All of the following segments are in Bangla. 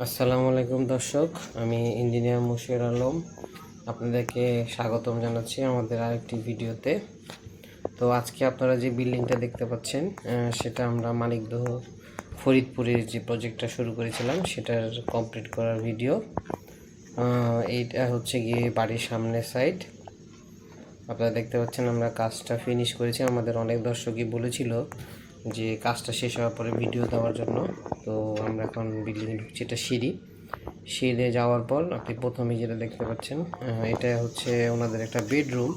আসসালামু আলাইকুম দর্শক, আমি ইঞ্জিনিয়ার মুশফির আলম আপনাদেরকে স্বাগতম জানাচ্ছি আমাদের আরেকটি ভিডিওতে। তো আজকে আপনারা যে বিল্ডিংটা দেখতে পাচ্ছেন সেটা আমরা মানিকদহ ফরিদপুরের যে প্রজেক্টটা শুরু করেছিলাম সেটার কমপ্লিট করার ভিডিও। এইটা হচ্ছে গিয়ে বাড়ির সামনের সাইড। আপনারা দেখতে পাচ্ছেন আমরা কাজটা ফিনিশ করেছি। আমাদের অনেক দর্শকই বলেছিল যে কাজটা শেষ হওয়ার পরে ভিডিও দেওয়ার জন্য। তো আমরা এখন বিল্ডিং ঢুকছি। এটা সিঁড়ি যাওয়ার পর আপনি প্রথমে যেটা দেখতে পাচ্ছেন এটা হচ্ছে ওনাদের একটা বেডরুম।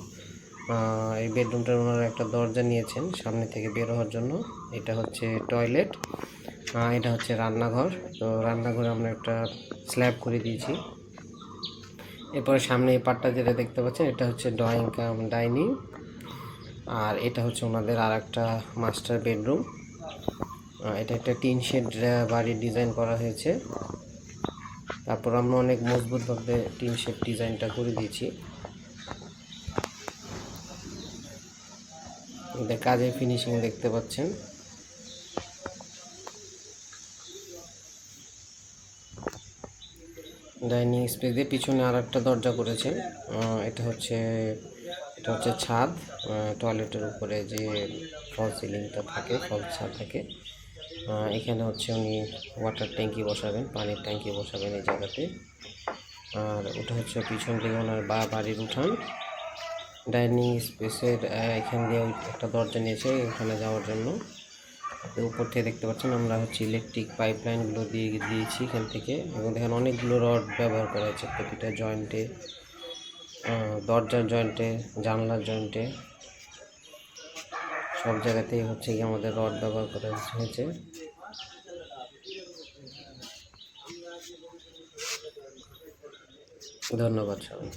এই বেডরুমটার ওনারা একটা দরজা নিয়েছেন সামনে থেকে বের হওয়ার জন্য। এটা হচ্ছে টয়লেট, এটা হচ্ছে রান্নাঘর। তো রান্নাঘরে আমরা একটা স্ল্যাব করে দিয়েছি। এরপরে সামনে এই পার্টটা যেটা দেখতে পাচ্ছেন এটা হচ্ছে ড্রয়িং কাম ডাইনিং, আর এটা হচ্ছে ওনাদের আর একটা মাস্টার বেডরুম। এটা একটা টিন শেড বাড়ির ডিজাইন করা হয়েছে। তারপর আমরা অনেক মজবুতভাবে টিন শেড ডিজাইনটা করে দিয়েছি। এটা কাজের ফিনিশিং দেখতে পাচ্ছেন। ডাইনিং স্পেস দিয়ে পিছনে আর একটা দরজা করেছেন। এটা হচ্ছে ছাদ। টয়লেটের উপরে যে ফল সিলিংটা থাকে, ফল ছাদ থাকে। এখানে হচ্ছে উনি ওয়াটার ট্যাঙ্কি বসাবেন, পানির ট্যাঙ্কি বসাবেন এই জায়গাতে। আর ওটা হচ্ছে পিছন দিকে ওনার বাড়ির উঠান। ডাইনিং স্পেসের এখান দিয়ে একটা দরজা নিয়েছে এখানে যাওয়ার জন্য। উপর থেকে দেখতে পাচ্ছেন আমরা হচ্ছে ইলেকট্রিক পাইপলাইনগুলো দিয়েছি এখান থেকে, এবং এখানে অনেকগুলো রড ব্যবহার করা হয়েছে প্রতিটা জয়েন্টে, দরজার জয়েন্টে, জানলার জয়েন্টে, সব জায়গাতেই হচ্ছে কি আমাদের রড ব্যবহার করা হয়েছে। ধন্যবাদ সবাই।